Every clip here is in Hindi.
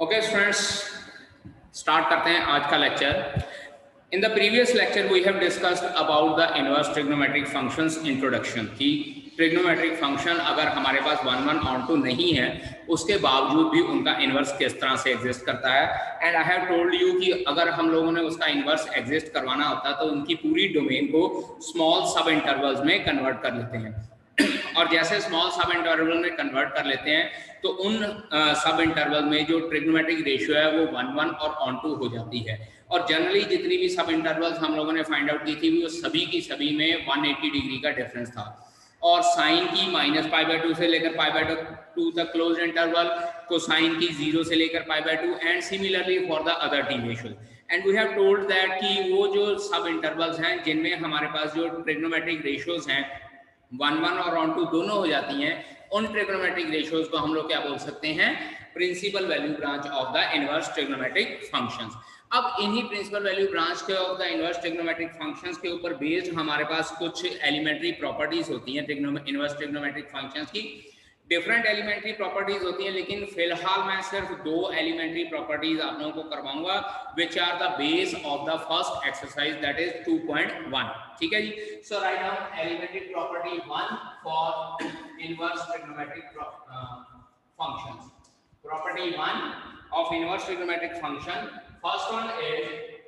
ओके स्टूडेंट्स, स्टार्ट करते हैं आज का lecture. In the previous lecture we have discussed about the inverse trigonometric functions introduction की ट्रिग्नोमेट्रिक फंक्शन अगर हमारे पास 1 1 2 नहीं है उसके बावजूद भी उनका इनवर्स किस तरह से एग्जिस्ट करता है। And I have told you कि अगर हम लोगों ने उसका इनवर्स एग्जिस्ट करवाना होता तो उनकी पूरी डोमेन को स्मॉल सब इंटरवल्स में कन्वर्ट कर लेते हैं और जैसे स्मॉल सब इंटरवल में कन्वर्ट कर लेते हैं तो उन सब इंटरवल में जो ट्रिग्नोमेट्रिक रेशियो है वो 1 1 और ऑन 2 हो जाती है। और जनरली जितनी भी सब इंटरवल्स हम लोगों ने फाइंड आउट की थी वो सभी की सभी में 180 डिग्री का डिफरेंस था। और साइन की -π/2 से लेकर π/2 तक क्लोज इंटरवल, कोसाइन की 0 से लेकर π/2 and similarly for the other T ratio. And we have told that कि वो जो सब इंटरवल्स हैं जिनमें हमारे पास जो ट्रिग्नोमेट्रिक रेशियोज हैं 1 1 और ऑन 2 दोनों हो जाती हैं, उन ट्रिग्नोमेट्रिक रेशियोज को हम लोग क्या बोल सकते हैं? Principal value branch of the inverse trigonometric functions. अब इन्हीं प्रिंसिपल वैल्यू ब्रांच के of the inverse trigonometric functions के ऊपर बेस्ड हमारे पास कुछ एलिमेंट्री प्रॉपर्टीज होती हैं इनवर्स ट्रिग्नोमेट्रिक फंक्शंस की। डिफरेंट एलिमेंट्री प्रॉपर्टीज होती हैं, लेकिन फिलहाल मैं सिर्फ 2 एलिमेंट्री प्रॉपर्टीज आप लोगों को करवाऊंगा which are the base of the first exercise that is 2.1। ठीक है जी। So write down elementary property 1 for inverse trigonometric functions. Property 1 of inverse trigonometric function, first one is,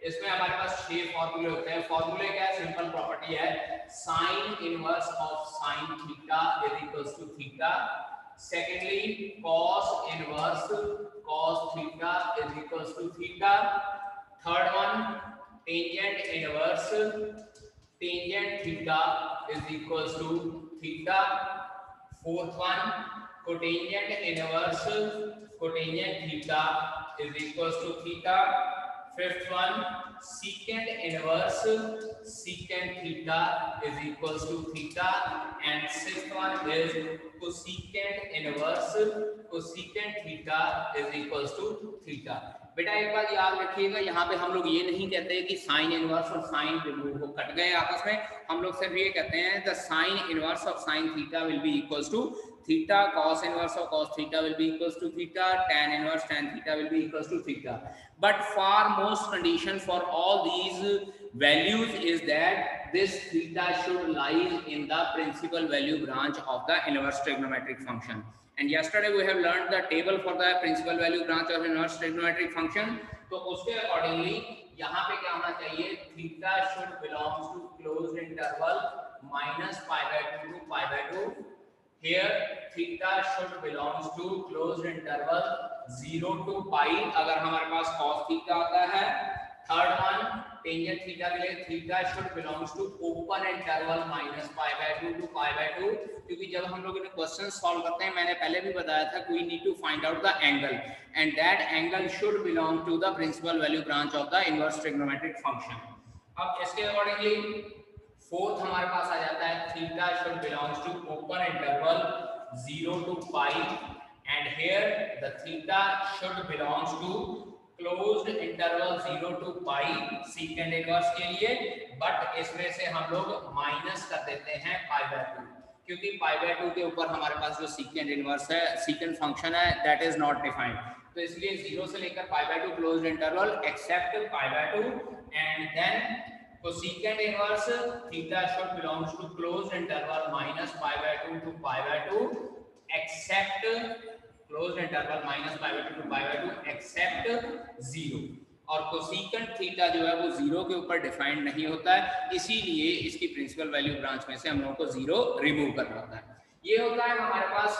इसमें हमारे पास 6 फॉर्मूले होते हैं। फॉर्मूले क्या है? सिंपल प्रॉपर्टी है sine inverse of sine theta is equals to theta. Secondly cos inverse cos theta is equals to theta. Third one tangent inverse tangent theta is equals to theta. Fourth one cotangent inverse cotangent theta is equals to theta. Fifth one secant inverse secant theta is equals to theta. And sixth one is cosecant inverse cosecant theta is equals to theta. बेटा एक बात याद रखिएगा, यहाँ पे हम लोग ये नहीं कहते कि साइन इनवर्स और साइन रिमूव हो कट गए आपस में। हम लोग सिर्फ ये कहते हैं the sine inverse of sine theta will be equals to theta, cos inverse of cos theta will be equals to theta, tan inverse tan theta will be equals to theta. But for most condition for all these values is that this theta should lie in the principal value branch of the inverse trigonometric function. And yesterday we have learned the table for the principal value branch of inverse trigonometric function. तो उसके accordingly यहाँ पे क्या होना चाहिए? Theta should belongs to closed interval -π/2 to π/2. Here theta should belongs to closed interval 0 to pi अगर हमारे पास cos theta आता है। थर्ड वन टेंजेंट थीटा के लिए theta should belongs to open interval -π/2 to π/2, क्योंकि जब हम लोग इन क्वेश्चन सॉल्व करते हैं मैंने पहले भी बताया था we need to find out the angle and that angle should belong to the principal value branch of the inverse trigonometric function. अब इसके अकॉर्डिंगली फोर्थ हमारे पास आ जाता है theta should belongs to open interval 0 to pi and here the theta should belongs to closed interval 0 to pi second inverse के लिए, बट इसमें से हम लोग माइनस कर देते हैं π/2 क्योंकि π/2 के ऊपर हमारे पास जो सेकंड इनवर्स है सेकंड फंक्शन है दैट इज नॉट डिफाइंड। तो इसलिए 0 से लेकर π/2 closed interval except π/2 and then cosecant inverse theta should belongs to closed interval -π/2 to π/2 except closed interval -π/2 to π/2 except 0। और cosecant theta जो है वो 0 के ऊपर डिफाइंड नहीं होता है, इसीलिए इसकी प्रिंसिपल वैल्यू ब्रांच में से हम लोगों को 0 रिमूव करना होता है। ये होता है हमारे पास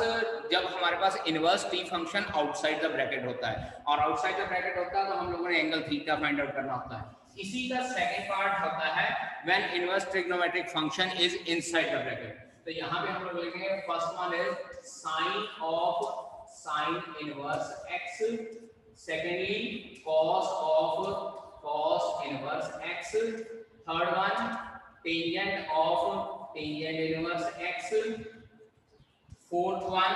जब हमारे पास inverse T function outside the bracket होता है, और आउटसाइड द ब्रैकेट होता है तो हम लोगों ने एंगल थीटा फाइंड आउट करना होता है। इसी का सेकंड पार्ट होता है when inverse trigonometric function is inside the bracket. तो यहाँ पे हम लोग लिखेंगे first one is sign of sine inverse x, secondly cos of cos inverse x, third one tangent of tangent inverse x, fourth one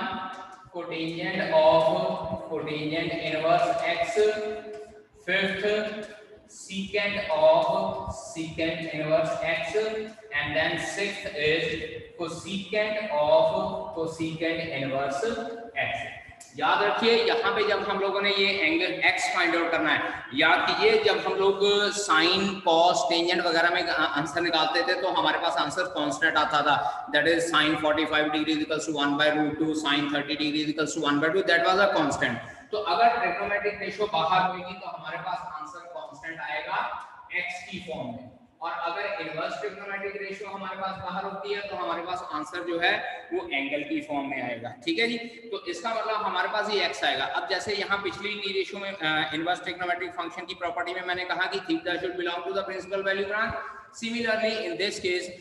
cotangent of cotangent inverse x, fifth secant of secant inverse x, and then sixth is cosecant of cosecant inverse x. याद रखिए यहाँ पे जब हम लोगों ने ये एंगल x फाइंड आउट करना है, याद कीजिए जब हम लोग साइन कॉस टेंजेंट वगैरह में आंसर निकालते थे तो हमारे पास आंसर कांस्टेंट आता था, that is sin 45 degree equals to 1/√2, sin 30 degree equals to 1/2, that was a constant. तो अगर ट्रिग्नोमेट्रिक रेशियो बाहर होगी तो हमारे पास आंसर कांस्टेंट आएगा x की फॉर्म में, और अगर इनवर्स ट्रिग्नोमेट्रिक रेशियो हमारे पास बाहर होती है तो हमारे पास आंसर जो है वो एंगल की फॉर्म में आएगा। ठीक है जी, तो इसका मतलब हमारे पास ये x आएगा। अब जैसे यहाँ पिछली की रेशियो में इनवर्स ट्रिग्नोमेट्रिक फंक्शन की प्रॉपर्टी में मैंने कहा कि theta should belong to the principal value branch, similarly in this case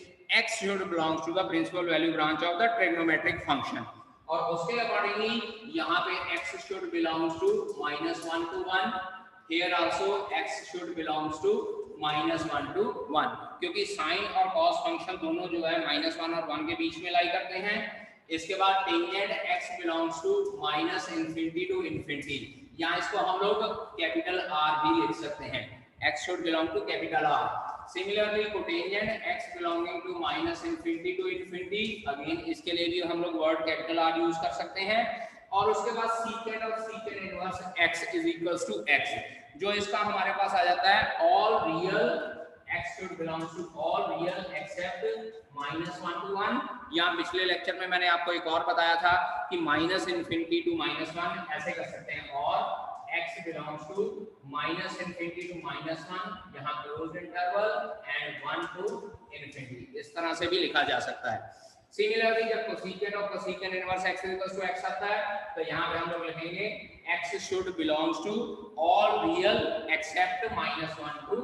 x should belong to the principal value branch of the trigonometric function, और उसके अकॉर्डिंगली यहाँ पे x should belongs to -1 to 1, here also x should belongs to -1 to 1, क्योंकि साइन और कॉस फंक्शन दोनों जो है -1 और 1 के बीच में लाई करते हैं। इसके बाद tangent x belongs to -∞ to ∞, यहाँ इसको हम लोग कैपिटल R भी लिख सकते हैं, x should belong to capital R। Similarly cotangent x belonging to -∞ to ∞, again इसके लिए भी हम लोग वर्ड कैपिटल R यूज कर सकते हैं। और उसके बाद सीकेंट और secant inverse x is equals to x, जो इसका हमारे पास आ जाता है all real x should belongs to all real except -1 to 1। यहाँ पिछले लेक्चर में मैंने आपको एक और बताया था कि -∞ to -1 ऐसे कर सकते हैं, और x बिलोंग्स टू -∞ to -1, यहाँ क्लोज्ड इंटरवल, एंड 1 to ∞, इस तरह से भी लिखा जा सकता है। सिमिलरली जब कोसेकेंट और cosecant inverse x equals to x आता है तो यहाँ पे हम लोग लिखेंगे x should belongs to all real except -1 to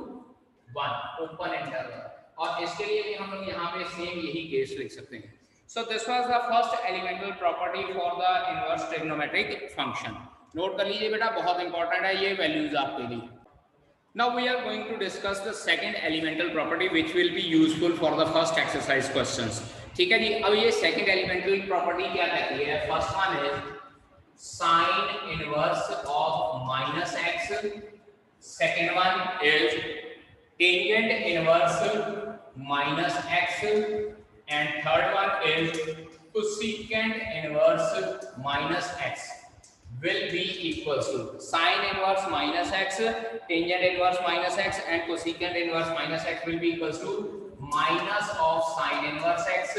1 open interval, और इसके लिए भी हम लोग यहाँ पे सेम यही केस लिख सकते हैं। So this was the first elemental property for the inverse trigonometric function. Note कर लीजिए बेटा, बहुत इंपॉर्टेंट है ये वैल्यूज आपके लिए। Now we are going to discuss the second elemental property which will be useful for the first exercise questions। ठीक है जी, अब ये सेकंड एलिमेंटल प्रॉपर्टी क्या कहती है? First one is sine inverse of -x, second one is tangent inverse -x, and third one is cosecant inverse -x will be equals to sin inverse -x, tangent inverse -x, and cosecant inverse -x will be equals to minus of sin inverse x,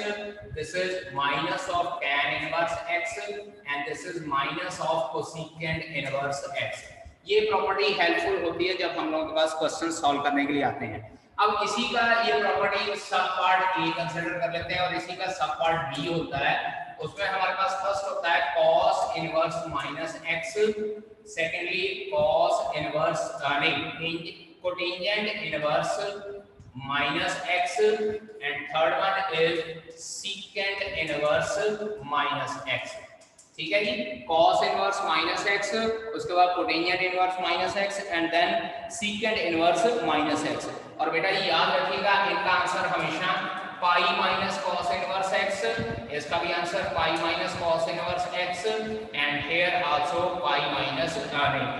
this is minus of tan inverse x, and this is minus of cosecant inverse x। ये प्रॉपर्टी हेल्पफुल होती है जब हम लोगों के पास क्वेश्चन सॉल्व करने के लिए आते हैं। अब इसी का ये प्रॉपर्टी सब पार्ट ए कंसीडर कर लेते हैं और इसी का सब पार्ट बी होता है। उसमें हमारे पास फर्स्ट होता है cos inverse -x, secondly cos inverse cotangent inverse -x, and third one is secant inverse -x। ठीक है जी, cos इनवर्स -x, उसके बाद cotangent inverse -x, and then secant inverse -x। और बेटा ये याद रखिएगा इनका आंसर हमेशा pi minus cos inverse x, इसका भी answer pi minus cos inverse x, and here also pi minus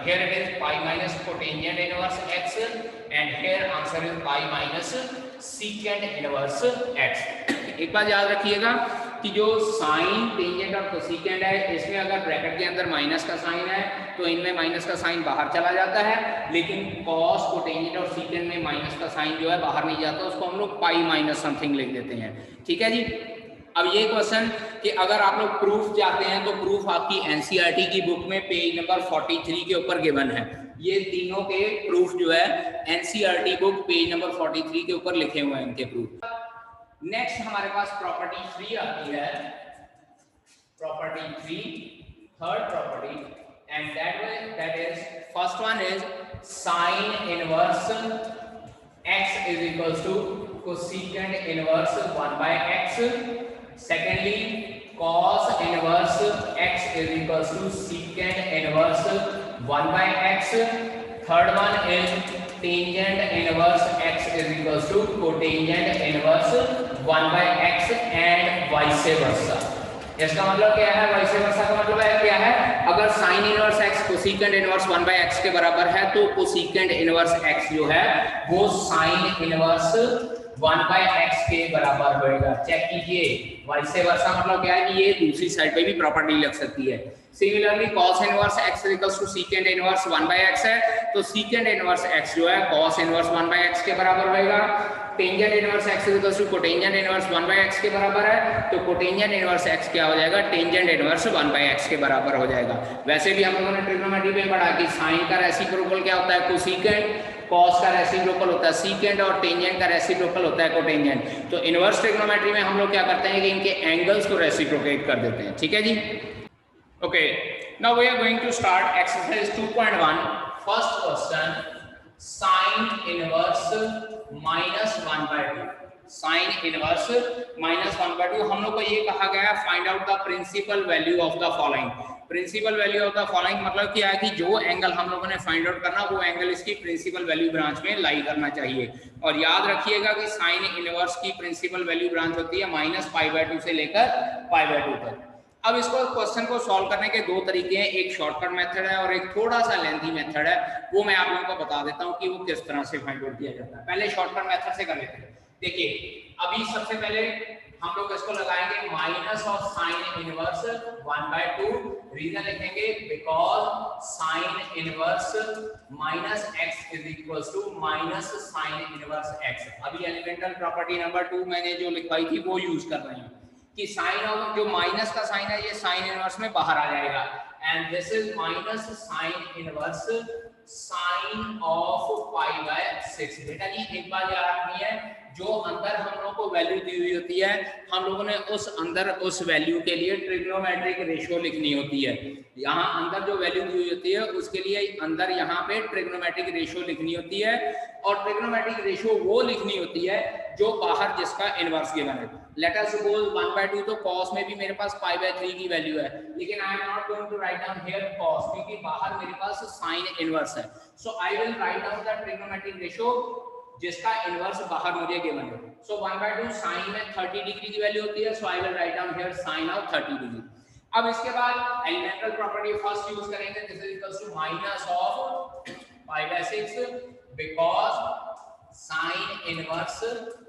here it is pi minus cotangent inverse x, and here answer is pi minus secant inverse x। एक बात याद रखिएगा कि जो साइन टेंजेंट और कोसेकेंट है इसमें अगर ब्रैकेट के अंदर माइनस का साइन है तो इनमें माइनस का साइन बाहर चला जाता है, लेकिन कॉस कोटेंजेंट और सीकेंट में माइनस का साइन जो है बाहर नहीं जाता, उसको हम लोग पाई माइनस समथिंग लिख देते हैं। ठीक है जी, अब ये क्वेश्चन कि अगर आप लोग प्रूफ चाहते हैं तो प्रूफ आपकी एनसीईआरटी की बुक में पेज नंबर 43 के ऊपर गिवन है। ये तीनों के प्रूफ जो है एनसीईआरटी बुक पेज नंबर 43 के ऊपर लिखे हुए हैं इनके प्रूफ। नेक्स्ट हमारे पास प्रॉपर्टी 3 आती है, property 3, third property, and that is first one is sine inverse x is equals to cosecant inverse 1/x, secondly cos inverse x is equals to secant inverse 1/x, third one is tangent inverse x is equals to cotangent inverse 1/x and vice versa। इसका मतलब क्या है? vice versa का मतलब है क्या है? अगर sin inverse x cosecant inverse 1/x के बराबर है तो cosecant inverse x जो है वो sin inverse 1 बाय एक्स के बराबर होएगा। चेक कीजिए, वाइस वर्सा मतलब क्या है कि ये दूसरी साइड पे भी प्रॉपर्टी लग सकती है। Similarly cos inverse x equals to secant inverse 1 by x है, तो सीकेंट इनवर्स x जो है cos इनवर्स 1 बाय x के बराबर होएगा। Tangent inverse x equals to cotangent inverse 1 by x के बराबर है, तो कोटेंजेंट इनवर्स x क्या हो जाएगा, टेंजेंट इनवर्स 1 बाय x के बराबर हो जाएगा। वैसे भी हम लोगों ने ट्रिग्नोमेट्री में पढ़ा कि साइन का रेसिप्रोकल क्या होता है, कोसेकेंट, कॉस का रेसिप्रोकल होता है सीकेंट और टेंजेंट का रेसिप्रोकल होता है कोटेंजेंट। तो इनवर्स ट्रिग्नोमेट्री में हम लोग क्या करते हैं कि इनके एंगल्स को रेसिप्रोकेट कर देते हैं। ठीक है जी। Okay, now we are going to start exercise 2.1। First question, sine inverse -1/2। Sine inverse -1/2, हम लोग को ये कहा गया find out the principal value of the following. Principal value of the following मतलब क्या है कि जो एंगल हम लोगों ने फाइंड आउट करना वो एंगल इसकी प्रिंसिपल वैल्यू ब्रांच में लाई करना चाहिए। और याद रखिएगा कि साइन इनवर्स की प्रिंसिपल वैल्यू ब्रांच होती है -π/2 से लेकर π/2 तक। अब इसको क्वेश्चन को सॉल्व करने के दो तरीके हैं, एक शॉर्टकट मेथड है और एक थोड़ा सा लेंथी मेथड है। वो मैं आप लोगों को बता देता हूँ कि वो किस तरह से फाइंड आउट किया जाता है। पहले शॉर्टकट मेथड से कर लेते हैं। देखिए, अभी सबसे पहले हम लोग इसको लगाएंगे minus of sine inverse 1/2। Reason लिखेंगे because sine inverse -x is equals to minus sine inverse x। अभी एलिमेंटल प्रॉपर्टी नंबर 2 मैंने जो लिखवाई थी वो यूज कर रही हूँ कि साइन ऑफ जो माइनस का साइन है ये साइन इनवर्स में बाहर आ जाएगा, and this is minus sine inverse sine of π/6। बेटा जी एक बात याद रखनी है, जो अंदर हम लोग को वैल्यू दी हुई होती है हम लोगों ने उस अंदर उस वैल्यू के लिए ट्रिग्नोमेट्रिक रेशियो लिखनी होती है। यहाँ अंदर जो वैल्यू दी हुई होती है उसके लिए अंदर यहाँ पे ट्रिग्नोमेट्रिक रेशियो लिखनी होती है, और ट्रिग्नोमेट्रिक रेशियो वो लिखनी होती है जो बाहर जिसका इनवर्स गिवन है। लेट अस सपोज 1/2, तो cos में भी मेरे पास π/3 की वैल्यू है, लेकिन I am not going to write down here cos क्योंकि बाहर मेरे पास साइन इनवर्स है। So I will write down the trigonometric ratio जिसका इनवर्स बाहर मुझे गिवन है। सो 1/2 साइन में 30 डिग्री की वैल्यू होती है, so I will write down here sine of 30 degree. अब इसके बाद एलिमेंटल प्रॉपर्टी फर्स्ट यूज करेंगे, this is equals to minus of π/6 because sine inverse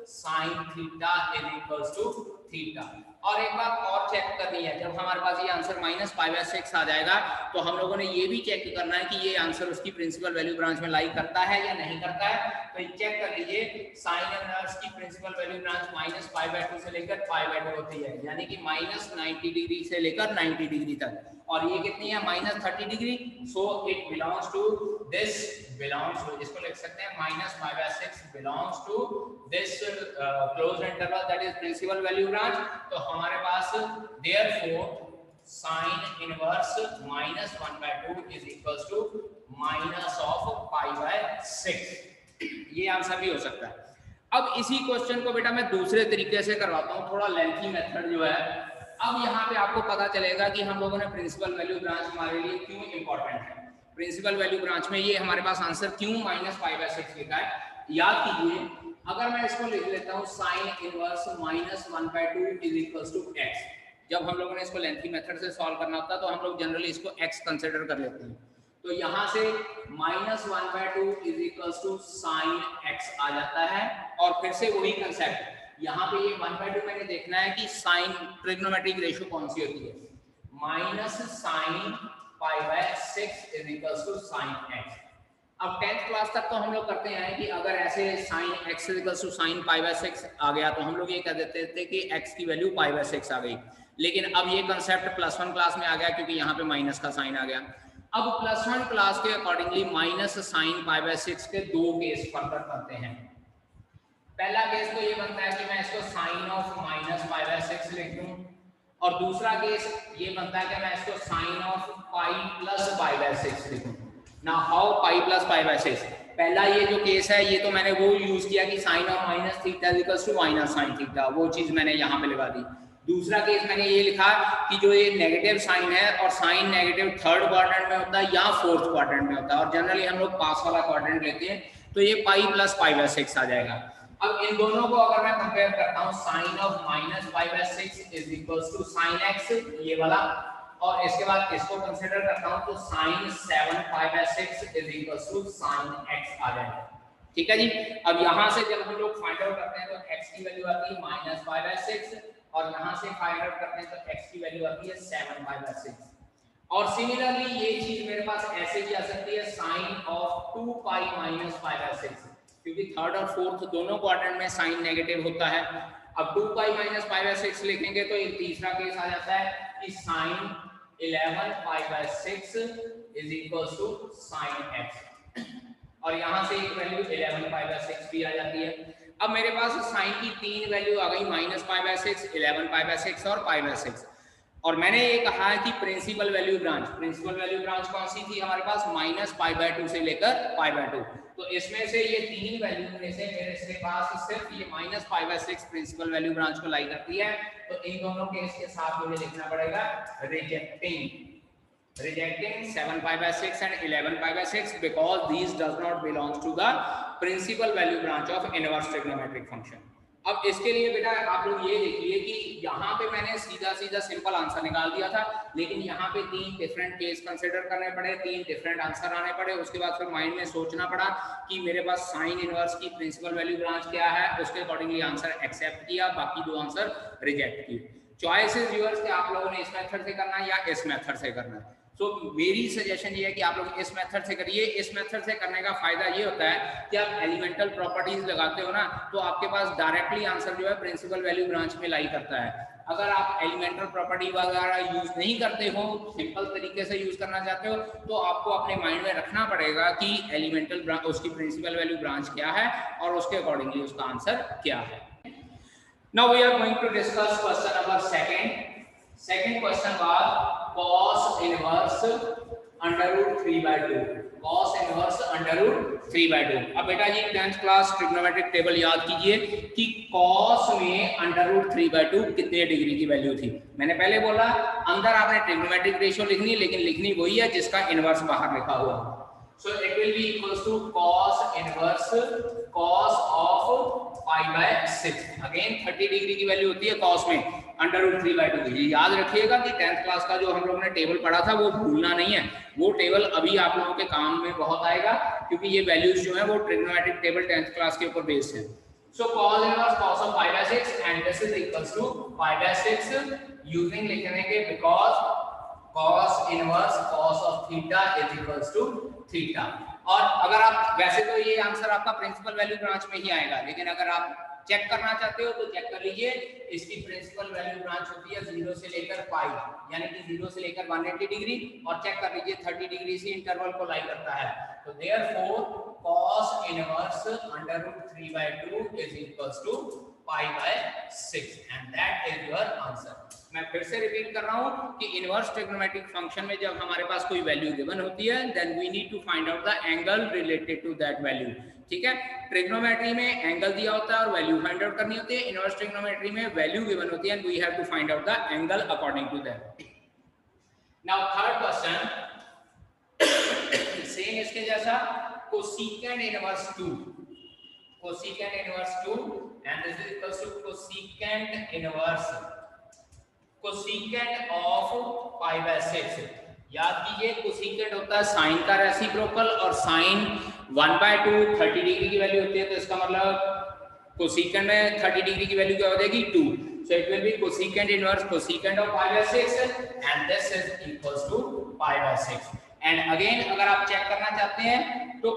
sine theta is equals to theta. और एक बात और चेक करनी है, जब हमारे पास ये आंसर -π/6 आ जाएगा तो हम लोगों ने ये भी चेक करना है कि ये आंसर उसकी प्रिंसिपल वैल्यू ब्रांच में लाई करता है या नहीं करता है। तो चेक कर लीजिए, साइन इनवर्स की प्रिंसिपल वैल्यू ब्रांच -π/2 से लेकर π/2 होती है, यानी कि -90 डिग्री से लेकर 90 डिग्री तक, और ये कितनी है -30 degree. So it belongs to this, belongs to, इसको लिख सकते हैं -π/6 belongs to this closed interval that is principal value branch. तो हमारे पास therefore sine inverse -1/2 is equals to minus of π/6। ये आंसर भी हो सकता है। अब इसी क्वेश्चन को बेटा मैं दूसरे तरीके से करवाता हूँ, थोड़ा लेंथी मेथड जो है। अब यहाँ पे आपको पता चलेगा कि हम लोगों ने प्रिंसिपल वैल्यू ब्रांच हमारे लिए क्यों इंपॉर्टेंट है। प्रिंसिपल वैल्यू ब्रांच में ये हमारे पास आंसर क्यों -π/6 लिखा है, याद कीजिए। अगर मैं इसको लिख लेता हूँ sine inverse -1/2 is equals to x। जब हम लोगों ने इसको लेंथी मेथड से सॉल्व करना होता है तो हम लोग जनरली इसको x कंसीडर कर लेते हैं। तो यहाँ से -1/2 is equals to sine x आ जाता है, और फिर से वही कंसेप्ट, यहाँ पे ये 1/2 मैंने देखना है कि साइन ट्रिग्नोमेट्रिक रेशियो कौन सी होती है, minus sine π/6 is equals to sine x। अब 10th क्लास तक तो हम लोग करते हैं कि अगर ऐसे sine x equals to sine π/6 आ गया तो हम लोग ये कह देते थे कि x की वैल्यू π/6 आ गई। लेकिन अब ये कंसेप्ट +1 क्लास में आ गया क्योंकि यहाँ पे माइनस का साइन आ गया। अब +1 क्लास के अकॉर्डिंगली माइनस साइन π/6 के दो केस फर्दर करते हैं। पहला केस तो ये बनता है कि मैं इसको साइन ऑफ -π/6 लिख दूं, और दूसरा केस ये बनता है कि मैं इसको साइन ऑफ π+π/6 लिखूं। ना हाउ π+π/6, पहला ये जो केस है ये तो मैंने वो यूज किया कि sine of -θ equals to -sin θ, वो चीज मैंने यहाँ पे लगा दी। दूसरा केस मैंने ये लिखा कि जो ये नेगेटिव साइन है, और साइन नेगेटिव 3rd क्वाड्रेंट में होता है या 4th क्वाड्रेंट में होता है, और जनरली हम लोग पास वाला क्वाड्रेंट लेते हैं, तो ये π+π/6 आ जाएगा। अब इन दोनों को अगर मैं कंपेयर करता हूं, sine of -π/6 is equals to sine x, ये वाला, और इसके बाद इसको कंसीडर करता हूं तो sine 7π/6 is equals to sine x आ जाएगा। ठीक है जी। अब यहाँ से जब हम लोग फाइंड आउट करते हैं तो x की वैल्यू आती है -5/6 और यहाँ से फाइंड आउट करते हैं तो x की वैल्यू आती है 7/6। और सिमिलरली ये चीज मेरे पास ऐसे भी आ सकती है साइन ऑफ 2π - 5/6, क्योंकि थर्ड और फोर्थ दोनों क्वाड्रेंट में साइन नेगेटिव होता है। अब 2π - 5/6 लिखेंगे तो एक तीसरा केस आ जाता है कि sine 11π/6 is equal to sine x, और यहाँ से एक वैल्यू 11π/6 भी आ जाती है। अब मेरे पास साइन की तीन वैल्यू आ गई -π/6, 11π/6 और π/6। और मैंने ये कहा है कि प्रिंसिपल वैल्यू ब्रांच कौन सी थी हमारे पास, -π/2 से लेकर π/2। तो इसमें से ये तीन वैल्यू में से मेरे से पास सिर्फ ये -π/6 प्रिंसिपल वैल्यू ब्रांच को लाई करती है। तो इन दोनों केस के साथ मुझे लिखना पड़ेगा rejecting 7π/6 and 11π/6 because these does not belongs to the principal value branch of inverse trigonometric function। अब इसके लिए बेटा आप लोग ये देखिए कि यहाँ पे मैंने सीधा सिंपल आंसर निकाल दिया था, लेकिन यहाँ पे तीन डिफरेंट केस कंसिडर करने पड़े, तीन डिफरेंट आंसर आने पड़े। उसके बाद फिर माइंड में सोचना पड़ा कि मेरे पास साइन इनवर्स की प्रिंसिपल वैल्यू ब्रांच क्या है, उसके अकॉर्डिंगली आंसर एक्सेप्ट किया, बाकी दो आंसर रिजेक्ट किए। चॉइस इज योर्स कि आप लोगों ने इस मेथड से करना है या इस मेथड से करना है। तो मेरी सजेशन ये है कि आप लोग इस मेथड से करिए। इस मेथड से करने का फायदा ये होता है कि आप एलिमेंटल प्रॉपर्टीज लगाते हो ना, तो आपके पास डायरेक्टली आंसर जो है प्रिंसिपल वैल्यू ब्रांच में लाई करता है। अगर आप एलिमेंटल प्रॉपर्टी वगैरह यूज नहीं करते हो, सिंपल तरीके से यूज करना चाहते हो, तो आपको अपने माइंड में रखना पड़ेगा कि एलिमेंटल उसकी प्रिंसिपल वैल्यू ब्रांच क्या है और उसके अकॉर्डिंगली उसका आंसर क्या है। Now we are going to discuss question number second question was cos inverse under root 3/2। cos inverse under root 3/2। अब बेटा जी 10th क्लास ट्रिग्नोमेट्रिक टेबल याद कीजिए कि cos में under root 3/2 कितने डिग्री की वैल्यू थी। मैंने पहले बोला अंदर आपने ट्रिग्नोमेट्रिक रेशियो लिखनी, लेकिन लिखनी वही है जिसका इनवर्स बाहर लिखा हुआ। So it will be equals to cos inverse cos of π/6। Again 30 degree की वैल्यू होती है cos में अंडर रूट 3/2। ये याद रखिएगा कि 10th क्लास का जो हम लोगों ने टेबल पढ़ा था वो भूलना नहीं है। वो टेबल अभी आप लोगों के काम में बहुत आएगा, क्योंकि ये वैल्यूज जो है वो ट्रिग्नोमेट्रिक टेबल 10th क्लास के ऊपर बेस्ड है। So cos inverse cos of π/6 and this is equals to π/6 using लिख देंगे because cos inverse cos of theta is equals to theta। और अगर आप वैसे तो ये आंसर आपका प्रिंसिपल वैल्यू ब्रांच में ही आएगा, लेकिन अगर आप चेक करना चाहते हो तो चेक कर लीजिए। इसकी प्रिंसिपल वैल्यू ब्रांच होती है 0 से लेकर पाई, यानी कि 0 से लेकर 180 डिग्री, और चेक कर लीजिए 30 डिग्री से इंटरवल को लाई करता है। तो therefore cos inverse under root 3/2 is equals to π/6 and that is your answer. मैं फिर से रिपीट कर रहा हूं कि इनवर्स ट्रिग्नोमेट्रिक फंक्शन में जब हमारे पास कोई वैल्यू गिवन होती है then we need to find out the angle related to that value. ठीक है, ट्रिग्नोमेट्री में एंगल दिया होता है और वैल्यू फाइंड आउट करनी होती है। इनवर्स ट्रिग्नोमेट्री में वैल्यू गिवन होती है and we have to find out the angle according to that. Now third question same इसके जैसा, cosecant inverse 2 and this is equals to cosecant of π/6। याद कीजिए कोसेकेंट होता है साइन का रेसिप्रोकल, और साइन 1/2 30 डिग्री की वैल्यू होती है, तो इसका मतलब कोसेकेंट में 30 डिग्री की वैल्यू क्या हो जाएगी 2। so it will be cosecant inverse cosecant of π/6 and this is equals to π/6। and again अगर आप चेक करना चाहते हैं तो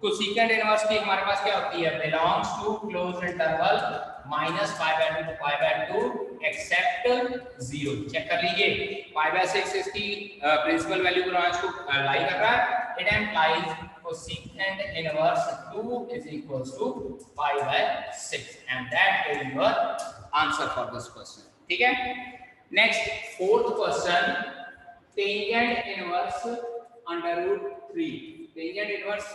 कोसेकेंट इनवर्स की हमारे पास क्या होती है, belongs to closed interval -π/2 to π/2 except 0। Check कर लीजिए π/6 इसकी प्रिंसिपल वैल्यू ब्रांच को लाई कर रहा है। It implies cosecant inverse 2 is equals to π/6 and that is your answer for this question। ठीक है, next fourth question, tangent inverse under root 3। Tangent inverse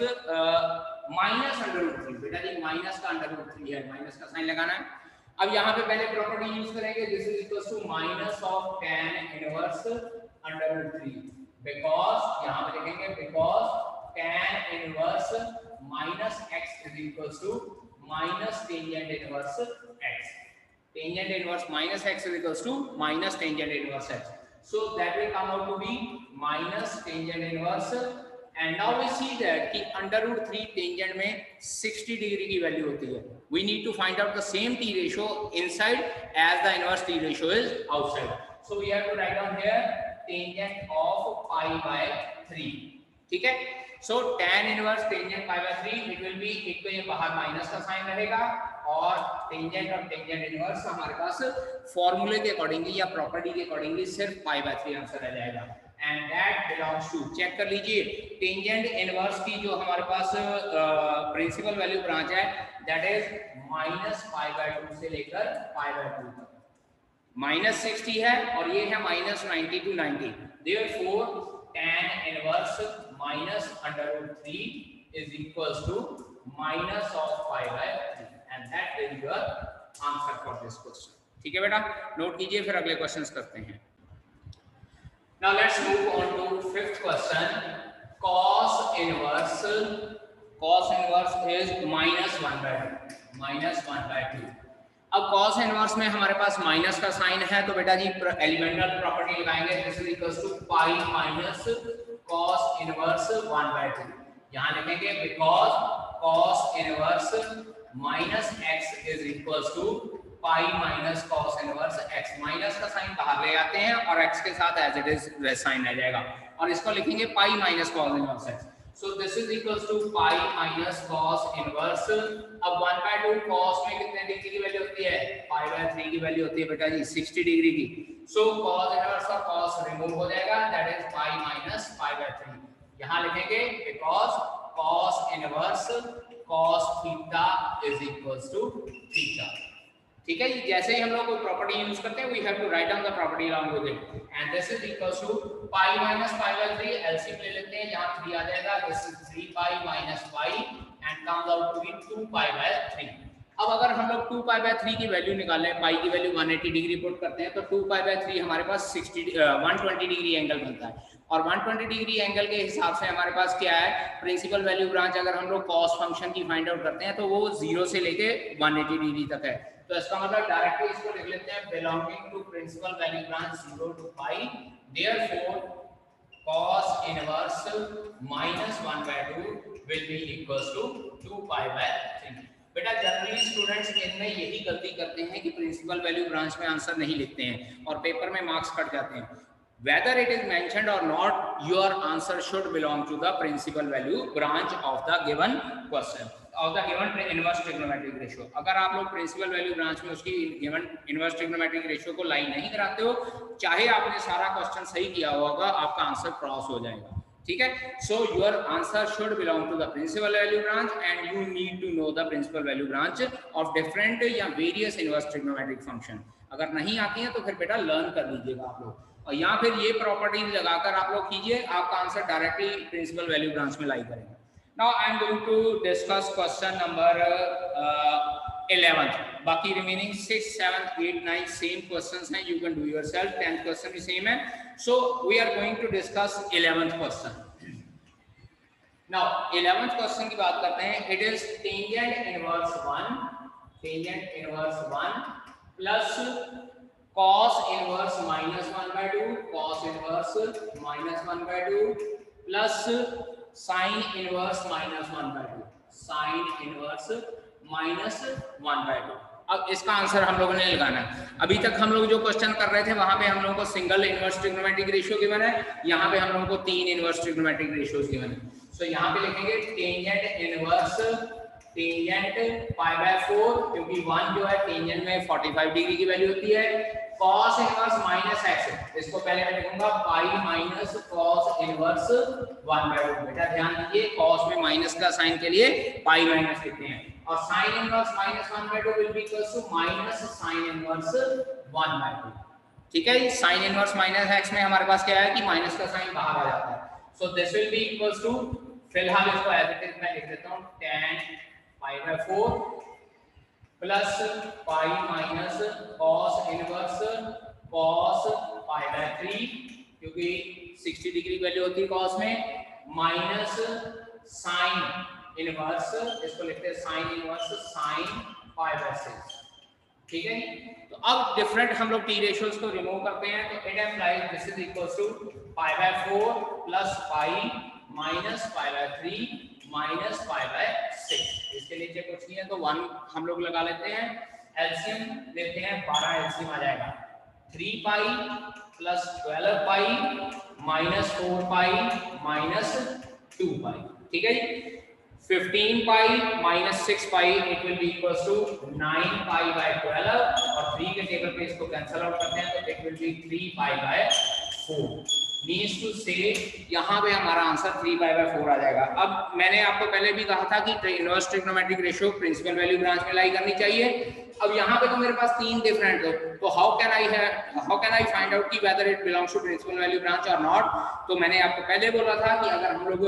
minus under root 3। बेटा जी माइनस का अंडर रूट 3 है, माइनस का साइन लगाना है। अब यहाँ पे पहले प्रॉपर्टी यूज करेंगे, this is equals to minus of tan inverse under root 3, because यहाँ पे लिखेंगे because tan inverse minus x is equals to minus tangent inverse x। Tangent inverse minus x is equals to minus tangent inverse x, so that will come out to be minus tangent inverse and now we see that कि √3 टेंजेंट में 60 डिग्री की वैल्यू होती है. We need to find out the same T ratio inside as the inverse T ratio is outside. So we have to write down here tangent of π/3. ठीक है. So tan inverse tangent π/3 it will be, एक तो ये बाहर माइनस का साइन रहेगा और टेंजेंट और टेंजेंट इनवर्स हमारे पास फॉर्मूले के अकॉर्डिंगली या प्रॉपर्टी के अकॉर्डिंगली सिर्फ π/3 आंसर आ जाएगा. And that belongs to, check कर लीजिए, टेंजेंट इनवर्स की जो हमारे पास प्रिंसिपल वैल्यू ब्रांच है दैट इज -π/2 से लेकर π/2 तक. -60 है और ये है -90 to 90. Therefore tan inverse -√3 is equals to minus of π/3 and that is your answer for this question. ठीक है बेटा, नोट कीजिए, फिर अगले क्वेश्चंस करते हैं. Now let's move on to fifth question. Cos inverse is -1/2. अब cos इनवर्स में हमारे पास माइनस का साइन है तो बेटा जी एलिमेंटल प्रॉपर्टी लगाएंगे. This is equals to pi minus cos inverse 1/2. यहां लिखेंगे because cos inverse minus x is equals to pi minus cos inverse x. Minus का साइन बाहर ले आते हैं और x के साथ एज इट इज साइन आ जाएगा और इसको लिखेंगे pi minus cos inverse x. So this is equals to pi minus cos inverse. अब 1/2 cos में कितने डिग्री की वैल्यू होती है? π/3 की वैल्यू होती है बेटा जी 60 डिग्री की. So cos inverse और cos रिमूव हो जाएगा, that is pi minus π/3. यहाँ लिखेंगे because cos inverse cos theta is equals to theta. ठीक है जी. जैसे ही हम लोग कोई प्रॉपर्टी यूज करते हैं we have to write down the property along with it and this is equals to pi minus π/3. LCM ले लेते हैं, यहां 3 आ जाएगा. This is 3 pi minus pi and comes out to be 2 π/3. अब अगर हम लोग 2 π/3 की वैल्यू निकालें, पाई की वैल्यू 180 डिग्री पुट करते हैं तो 2 π/3 हमारे पास 120 डिग्री एंगल बनता है और 120 डिग्री एंगल के हिसाब से हमारे पास क्या है, प्रिंसिपल वैल्यू ब्रांच अगर हम लोग कॉस फंक्शन की फाइंड आउट करते हैं तो वो 0 से लेके 180 डिग्री तक है. तो इसका मतलब डायरेक्टली इसको लिख लेते हैं belonging to principal value branch 0 to pi. Therefore cos inverse -1/2 will be equals to 2 π/3. बेटा जनरली स्टूडेंट्स इनमें यही गलती करते हैं कि प्रिंसिपल वैल्यू ब्रांच में आंसर नहीं लिखते हैं और पेपर में मार्क्स कट जाते हैं. Whether it is mentioned or not, your answer should belong to the principal value branch of the given question, of the given inverse trigonometric ratio. अगर आप लोग principal value branch में उसकी given inverse trigonometric ratio को लाइन नहीं कराते हो, चाहे आपने सारा क्वेश्चन सही किया होगा, आपका आंसर क्रॉस हो जाएगा. ठीक है. So your answer should belong to the principal value branch and you need to know the principal value branch of different या various inverse trigonometric function. अगर नहीं आती हैं तो फिर बेटा लर्न कर लीजिएगा आप लोग और या फिर ये प्रॉपर्टी लगाकर आप लोग कीजिए, आपका answer directly principal value branch में लाई करेंगे. Now I am going to discuss question number 11. बाकी रिमेनिंग 6, 7, 8, 9 सेम क्वेश्चंस हैं, you can do yourself. 10th question भी सेम है. So we are going to discuss 11th question. Now 11th question की बात करते हैं. It is tangent inverse 1 plus cos inverse -1/2 cos inverse -1/2 plus sin inverse -1/2 sin inverse -1/2. अब इसका आंसर हम लोगों ने लगाना है. अभी तक हम लोग जो क्वेश्चन कर रहे थे वहां पे हम लोगों को single inverse trigonometric ratio given है, यहाँ पे हम लोगों को 3 इनवर्स ट्रिग्नोमेट्रिक रेशियोज गिवन है. सो यहाँ पे लिखेंगे टेंजेंट इनवर्स टेंजेंट π/4 क्योंकि 1 जो है टेंजेंट में 45 डिग्री की वैल्यू होती है. cos इनवर्स -x, इसको पहले मैं लिखूंगा पाई माइनस cos इनवर्स 1/2. बेटा ध्यान दीजिए cos में माइनस का साइन के लिए पाई माइनस लिखते हैं और sin inverse -1/2 will be equals to minus sin inverse 1/2. ठीक है. sin इनवर्स -x में हमारे पास क्या है कि माइनस का साइन बाहर आ जाता है. So this will be equals to, फिलहाल इसको एज इट इज मैं लिख देता हूं, tan π/4 plus pi minus cos inverse cos π/3 क्योंकि 60 डिग्री वैल्यू होती है cos में, माइनस sin इनवर्स, इसको लिखते हैं sin इनवर्स sin π/6. ठीक है. तो अब डिफरेंट हम लोग टी रेशियोज को रिमूव करते हैं तो it implies this is equals to π/4 plus pi -π/3 -π/6। इसके नीचे कुछ नहीं है तो 1 हम लोग लगा लेते हैं। एलसीएम लेते हैं, 12 एलसीएम आ जाएगा। 3 pi plus 12 pi minus 4 pi minus 2 pi, ठीक है जी। 15 pi minus 6 pi it will be equals to 9 pi by 12 और 3 के टेबल पे इसको कैंसिल आउट करते हैं तो it will be 3 pi by 4। Means टू से यहाँ पे हमारा आंसर 3 पाई बाय 4 आ जाएगा। अब मैंने आपको पहले भी कहा था कि inverse trigonometric ratio principal value branch में लाई करनी चाहिए। अब यहाँ पे तो मेरे पास 3 डिफरेंट है, तो how can I find out कि whether it belongs to principal value branch और नॉट। तो मैंने आपको पहले बोला था कि अगर हम लोग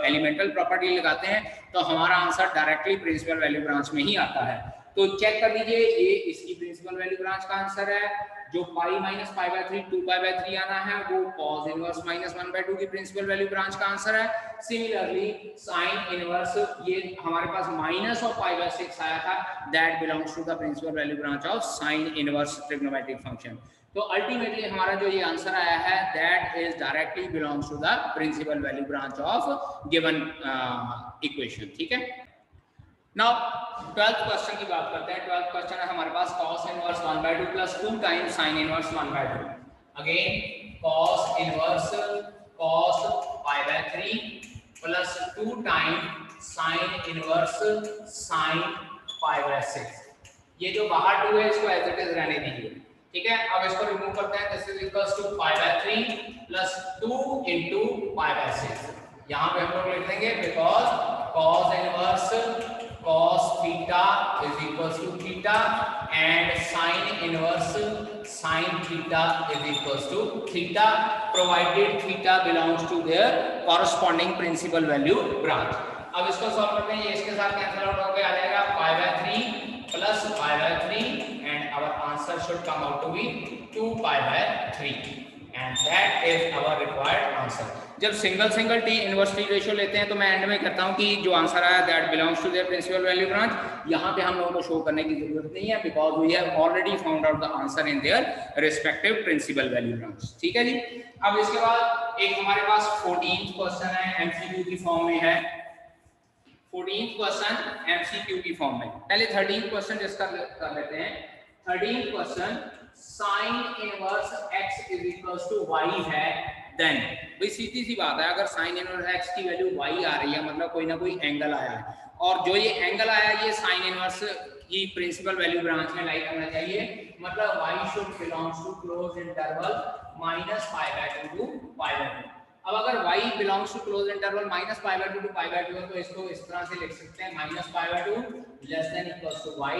एलिमेंटल प्रॉपर्टी लगाते हैं तो हमारा answer directly principal value branch में ही आता है। तो चेक कर लीजिए, ये इसकी प्रिंसिपल वैल्यू ब्रांच का आंसर है। जो pi minus pi by 3 2 pi by 3 आना है वो cos इनवर्स माइनस 1/2 की प्रिंसिपल वैल्यू ब्रांच का आंसर है। सिमिलरली साइन इनवर्स ये हमारे पास माइनस ऑफ पाई बाय 6 आया था, that belongs to the principal value branch of sine inverse trigonometric function. तो अल्टीमेटली हमारा जो ये आंसर आया है that is directly belongs to the principal value branch of given equation, ठीक है। नाउ 12th क्वेश्चन की बात करते हैं। 12th क्वेश्चन है हमारे पास cos inverse 1/2 plus 2 times sin inverse 1/2। Again cos inverse cos pi by 3 plus 2 time sin inverse sin pi by 6। ये जो बाहर 2 है इसको एज इट इज रहने दीजिए, ठीक है। अब इसको रिमूव करते हैं। This is equals to pi by 3 plus 2 into pi by 6। यहां पे हम लोग लिख देंगे because cos inverse cos theta is equals to theta and sin inverse sin theta is equals to theta provided theta belongs to their corresponding principal value branch। अब इसको सॉल्व करते हैं। ये इसके साथ कैंसिल आउट होकर आ जाएगा pi by 3 plus pi by 3 and our answer should come out to be 2 pi by 3 and that is our required answer. जब single T inverse T ratio लेते हैं तो मैं एंड में कहता हूं कि जो आंसर आया that belongs to their principal value branch. यहां पे हम लोगों को शो करने की जरूरत नहीं है because we have already found out the answer in their respective principal value branch, ठीक है जी। अब इसके बाद एक हमारे पास 14th क्वेश्चन है, एमसीक्यू की फॉर्म में है। 14th क्वेश्चन एमसीक्यू की फॉर्म में। पहले 13th क्वेश्चन डिस्कस कर लेते हैं। 13th question sin inverse x is equals to y है, देन भाई सीधी सी बात है, अगर sin इनवर्स x की वैल्यू y आ रही है मतलब कोई ना कोई एंगल आया है, और जो ये एंगल आया ये sin इनवर्स की प्रिंसिपल वैल्यू ब्रांच में लाई करना चाहिए। मतलब y should belongs to close interval -π/2 to π/2। अब अगर y belongs to close interval -π/2 to π/2 है तो इसको इस तरह से लिख सकते हैं -π/2 less than equals to y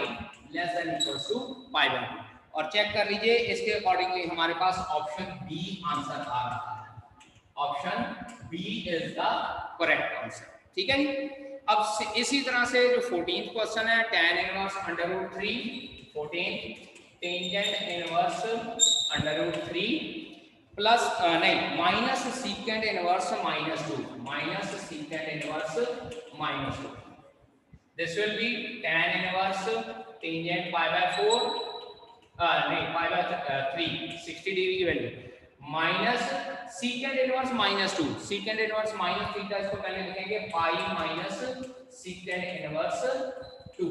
less than equals to π/2। और चेक कर लीजिए इसके अकॉर्डिंगली हमारे पास ऑप्शन बी आंसर आ रहा है। Option B is the correct answer, ठीक है। अब इसी तरह से जो 14th क्वेश्चन है tan inverse √3 14 tangent inverse √3 plus नहीं minus secant inverse -2 minus secant inverse -2। This will be tan inverse tangent π/4 नहीं π/3 60 डिग्री की value minus secant inverse -2 secant inverse minus theta, इसको पहले लिखेंगे पाई माइनस सीकेंड इनवर्स 2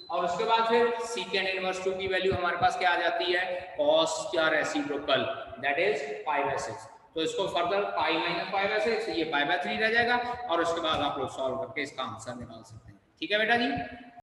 और उसके बाद फिर सीकेंड इनवर्स 2 की वैल्यू हमारे पास क्या आ जाती है cos का रेसिप्रोकल दैट इज π/6। तो इसको फर्दर पाई माइनस π/6 ये π/3 रह जाएगा और उसके बाद आप लोग सॉल्व करके इसका आंसर निकाल सकते हैं, ठीक है बेटा जी।